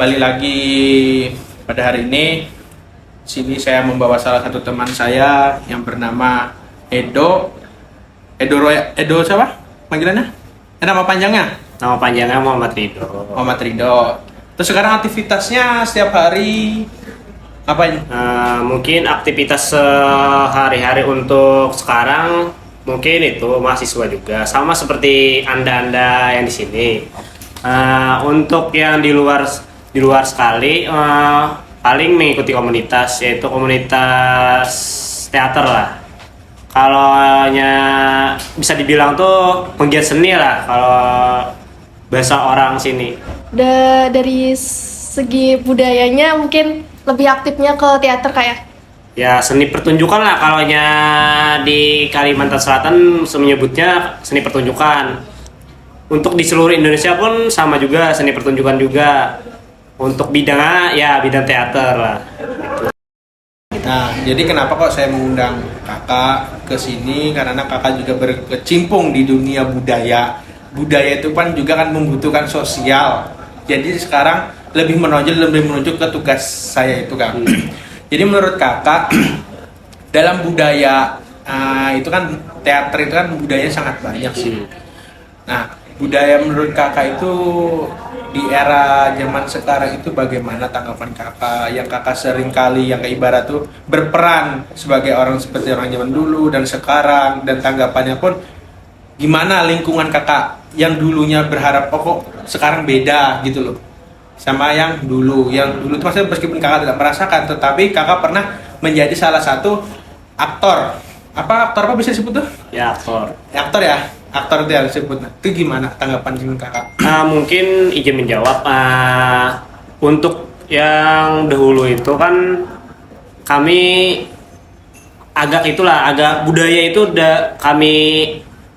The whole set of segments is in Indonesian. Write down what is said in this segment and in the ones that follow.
kembali lagi pada hari ini. Sini saya membawa salah satu teman saya yang bernama Edo. Edo siapa? Panggilannya? Nama panjangnya? Nama panjangnya Muhammad Ridho. Muhammad Ridho. Terus sekarang aktivitasnya setiap hari apa ini? Mungkin aktivitas sehari-hari untuk sekarang mungkin itu mahasiswa juga, sama seperti anda-anda yang di sini. Untuk yang di luar sekali, paling mengikuti komunitas, yaitu komunitas teater lah. Kalau bisa dibilang tuh penggiat seni lah kalau bahasa orang sini. Dari segi budayanya mungkin lebih aktifnya ke teater kayak? Ya seni pertunjukan lah, kalau di Kalimantan Selatan menyebutnya seni pertunjukan. Untuk di seluruh Indonesia pun sama juga, seni pertunjukan juga. Untuk bidangnya ya bidang teater lah. Nah, jadi kenapa kok saya mengundang kakak ke sini? Karena kakak juga berkecimpung di dunia budaya. Budaya itu kan juga kan membutuhkan sosial. Jadi sekarang lebih menuju ke tugas saya itu kan. Jadi menurut kakak dalam budaya itu kan teater itu kan budayanya sangat banyak sih. Nah, budaya menurut kakak itu di era zaman sekarang itu bagaimana tanggapan kakak? Yang kakak sering kali yang ibarat tuh berperan sebagai orang seperti orang zaman dulu dan sekarang, dan tanggapannya pun gimana lingkungan kakak yang dulunya berharap kok sekarang beda gitu loh sama yang dulu tuh maksudnya meskipun kakak tidak merasakan, tetapi kakak pernah menjadi salah satu aktor apa bisa disebut tuh? Ya aktor Ya aktor itu yang disebut. Itu gimana tanggapan kakak? Mungkin izin menjawab. Untuk yang dahulu itu kan kami agak budaya itu udah kami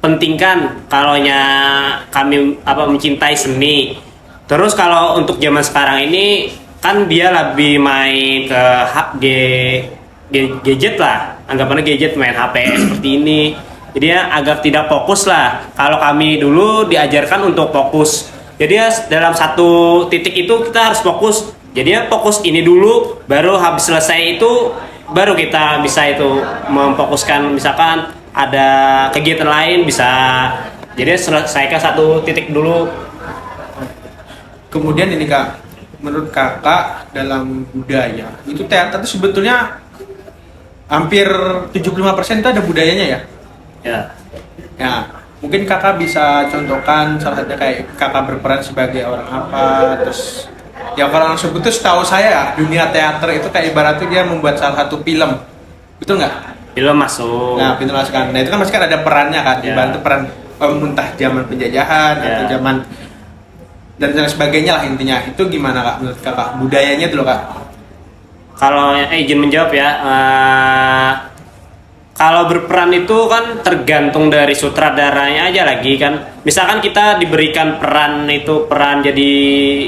pentingkan kami mencintai seni. Terus kalau untuk zaman sekarang ini kan dia lebih main ke gadget lah, anggapannya gadget, main HP seperti ini. Jadi ya agak tidak fokus lah. Kalau kami dulu diajarkan untuk fokus. Jadi ya dalam satu titik itu kita harus fokus. Jadi ya fokus ini dulu, baru habis selesai itu baru kita bisa itu memfokuskan, misalkan ada kegiatan lain bisa. Jadi selesaikan satu titik dulu. Kemudian ini kak, menurut kakak dalam budaya itu teater itu sebetulnya hampir 75% itu ada budayanya ya? Ya, mungkin kakak bisa contohkan salah satunya kayak kakak berperan sebagai orang apa, terus ya kalau orang sebut itu setahu saya dunia teater itu kayak ibaratnya dia membuat salah satu film, betul nggak? Film masuk. Nah, film masuk kan. Nah itu kan pasti kan ada perannya kan, ibaratnya peran entah zaman penjajahan atau zaman dan sebagainya lah intinya. Itu gimana kak menurut kakak budayanya dulu kak? Kalau izin menjawab ya. Kalau berperan itu kan tergantung dari sutradaranya aja lagi kan. Misalkan kita diberikan peran jadi,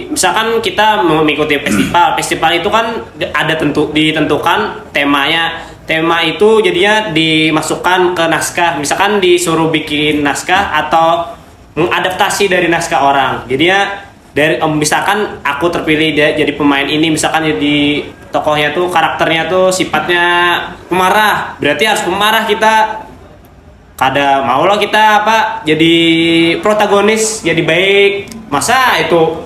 misalkan kita mengikuti festival itu kan ditentukan temanya. Tema itu jadinya dimasukkan ke naskah. Misalkan disuruh bikin naskah atau mengadaptasi dari naskah orang. Jadinya misalkan aku terpilih jadi pemain ini, misalkan jadi tokohnya tuh karakternya tuh sifatnya pemarah, berarti harus pemarah kita. Maulah kita jadi protagonis, jadi baik. Masa itu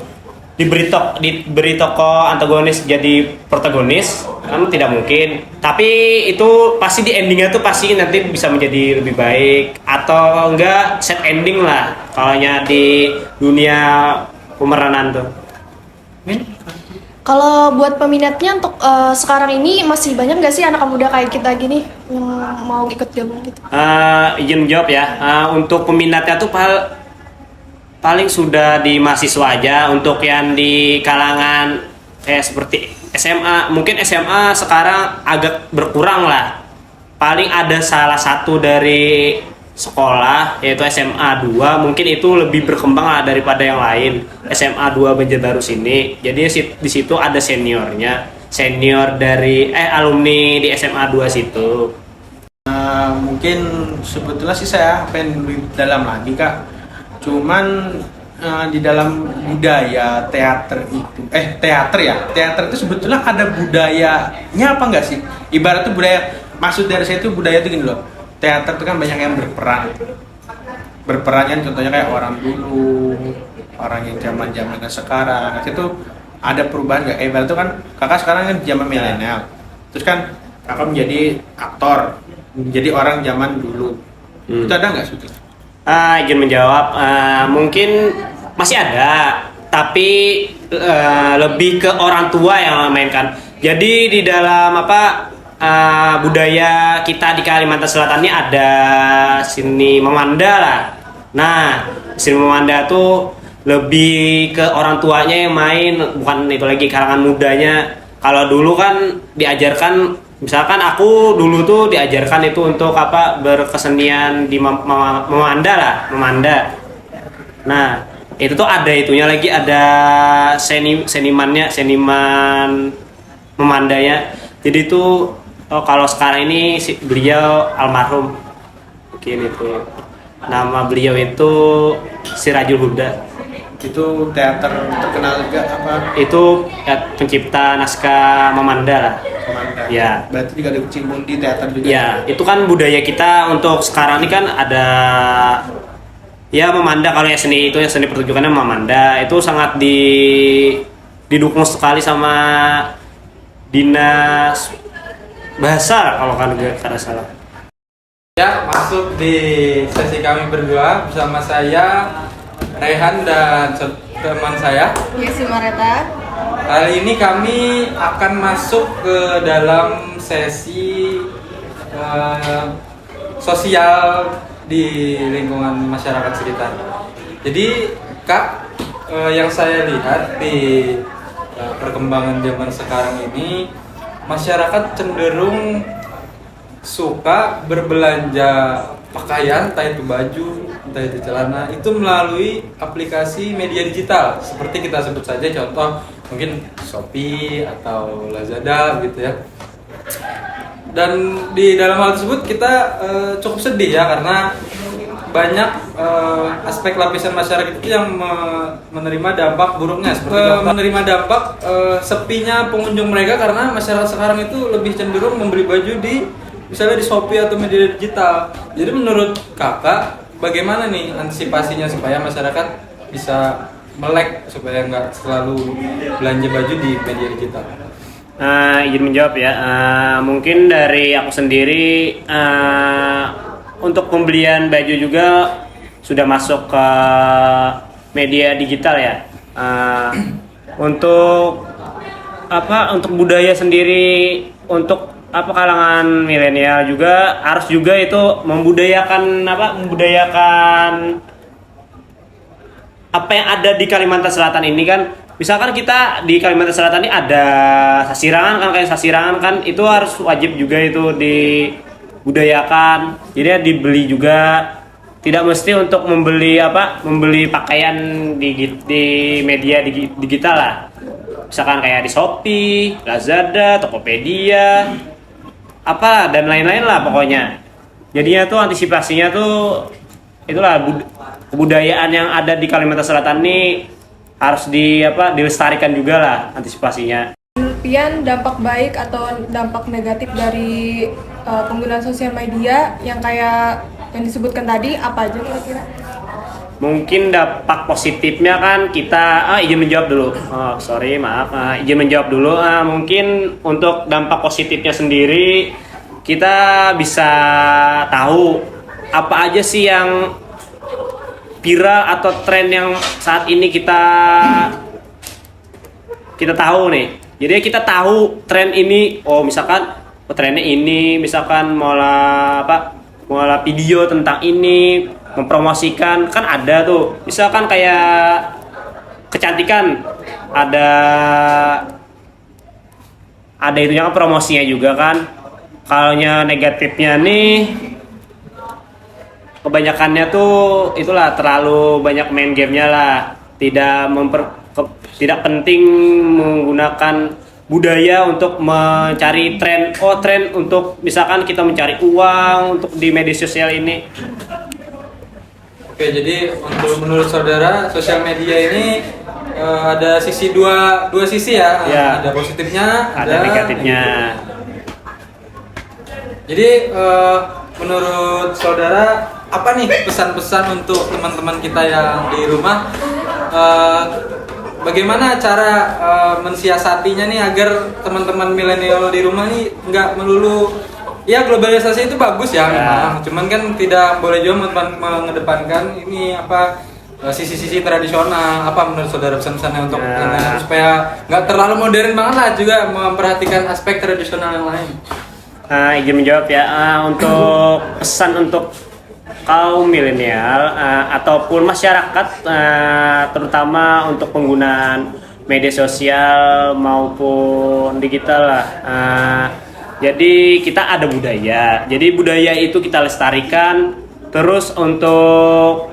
diberi tokoh antagonis jadi protagonis, kan tidak mungkin. Tapi itu pasti di endingnya tuh pasti nanti bisa menjadi lebih baik, atau enggak set ending lah kalau di dunia pemeranan tuh. Kalau buat peminatnya untuk sekarang ini masih banyak nggak sih anak muda kayak kita gini yang mau ikut gabung gitu? Izin jawab ya. Untuk peminatnya tuh paling sudah di mahasiswa aja. Untuk yang di kalangan seperti SMA, mungkin SMA sekarang agak berkurang lah. Paling ada salah satu dari sekolah yaitu SMA 2, mungkin itu lebih berkembang lah daripada yang lain. SMA 2 Banjarbaru sini. Jadi di situ ada senior dari alumni di SMA 2 situ. Mungkin sebetulnya sih saya pengen lebih dalam lagi kak. Cuman di dalam budaya teater itu teater itu sebetulnya ada budayanya apa enggak sih? Ibarat tuh budaya, maksud dari saya itu budaya itu gini loh, teater itu kan banyak yang berperan kan, contohnya kayak orang dulu, orang yang zaman sekarang itu ada perubahan nggak? Ibarat itu kan kakak sekarang kan zaman milenial, terus kan kakak menjadi aktor, menjadi orang zaman dulu, itu ada nggak sebetulnya? Izin menjawab, mungkin masih ada, tapi lebih ke orang tua yang memainkan. Jadi di dalam budaya kita di Kalimantan Selatan ini ada seni memanda lah. Nah, seni memanda tuh lebih ke orang tuanya yang main, bukan itu lagi kalangan mudanya. Kalau dulu kan diajarkan, misalkan aku dulu tuh diajarkan itu untuk berkesenian di memanda lah, memanda. Nah, itu tuh ada itunya lagi, ada seniman memandanya. Jadi itu kalau sekarang ini beliau almarhum, mungkin itu nama beliau itu Sirajul Huda. Itu teater terkenal juga apa? Itu pencipta naskah memanda lah. Memanda. Ya. Berarti juga ada kecimpung di teater juga. Ya, itu kan budaya kita untuk sekarang ini kan ada ya memanda. Kalau yang seni itu, yang seni pertunjukannya memanda itu sangat didukung sekali sama dinas bahasa kalau kan gak salah. Ya, masuk di sesi kami berdua bersama saya Rehan dan teman saya Yesi Mareta. Kali ini kami akan masuk ke dalam sesi sosial di lingkungan masyarakat sekitar. Jadi Kak, yang saya lihat di perkembangan zaman sekarang ini, masyarakat cenderung suka berbelanja pakaian, entah itu baju, entah itu celana, itu melalui aplikasi media digital seperti kita sebut saja contoh mungkin Shopee atau Lazada gitu ya. Dan di dalam hal tersebut kita cukup sedih ya, karena banyak aspek lapisan masyarakat itu yang menerima dampak buruknya, seperti menerima dampak sepinya pengunjung mereka karena masyarakat sekarang itu lebih cenderung membeli baju misalnya di Shopee atau media digital. Jadi menurut kakak, bagaimana nih antisipasinya supaya masyarakat bisa melek, supaya nggak selalu belanja baju di media digital? Izin menjawab ya. Mungkin dari aku sendiri untuk pembelian baju juga sudah masuk ke media digital ya. Untuk budaya sendiri, untuk kalangan milenial juga harus juga itu membudayakan apa yang ada di Kalimantan Selatan ini kan. Misalkan kita di Kalimantan Selatan ini ada sasirangan kan, kayak sasirangan kan itu harus wajib juga itu dibudayakan. Jadi dibeli juga, tidak mesti untuk membeli pakaian di media digital lah. Misalkan kayak di Shopee, Lazada, Tokopedia, dan lain-lain lah pokoknya. Jadinya tuh antisipasinya tuh itulah kebudayaan yang ada di Kalimantan Selatan ini harus dilestarikan juga lah antisipasinya. Penelitian dampak baik atau dampak negatif dari penggunaan sosial media yang kayak yang disebutkan tadi apa aja kira-kira? Mungkin dampak positifnya kan kita izin menjawab dulu. Izin menjawab dulu. Mungkin untuk dampak positifnya sendiri kita bisa tahu apa aja sih yang viral atau tren yang saat ini kita tahu nih. Jadi kita tahu tren ini, misalkan trennya ini, misalkan malah video tentang ini, mempromosikan kan ada tuh. Misalkan kayak kecantikan, ada itunya kan, promosinya juga kan. Kalau negatifnya nih, kebanyakannya tuh itulah terlalu banyak main gamenya lah, tidak penting menggunakan budaya untuk mencari tren untuk misalkan kita mencari uang untuk di media sosial ini. Oke, jadi menurut saudara sosial media ini ada sisi dua sisi ya. Ya. Ada positifnya, Ada negatifnya. Jadi menurut saudara apa nih pesan-pesan untuk teman-teman kita yang di rumah? Bagaimana cara mensiasatinya nih agar teman-teman milenial di rumah nih nggak melulu, ya globalisasi itu bagus ya, memang, cuman kan tidak boleh juga mengedepankan ini apa sisi-sisi tradisional. Apa menurut saudara pesan-pesannya untuk supaya nggak terlalu modern banget lah, juga memperhatikan aspek tradisional yang lain? Izin menjawab ya, untuk pesan untuk kaum milenial ataupun masyarakat, terutama untuk penggunaan media sosial maupun digital lah. Jadi kita ada budaya, jadi budaya itu kita lestarikan. Terus untuk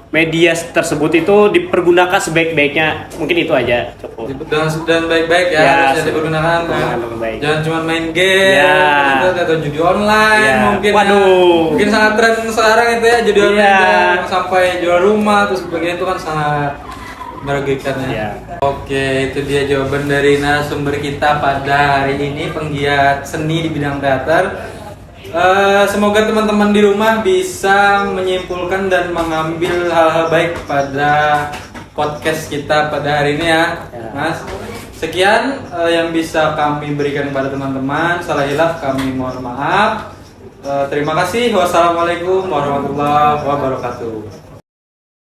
media tersebut itu dipergunakan sebaik-baiknya, mungkin itu aja cukup. Dan baik-baik ya, Ya, harus digunakan. dengan baik. Jangan cuma main game, Ya. gitu, atau judi online Ya. mungkin. Waduh. Mungkin sangat tren sekarang itu ya, judi online Ya. yang sampai jual rumah terus sebagainya, itu kan sangat merugikan ya. Ya. Oke, itu dia jawaban dari narasumber kita pada hari ini, penggiat seni di bidang teater. Semoga teman-teman di rumah bisa menyimpulkan dan mengambil hal-hal baik pada podcast kita pada hari ini ya, Mas. Sekian yang bisa kami berikan kepada teman-teman. Salah hilaf kami mohon maaf. Terima kasih. Wassalamualaikum warahmatullahi wabarakatuh.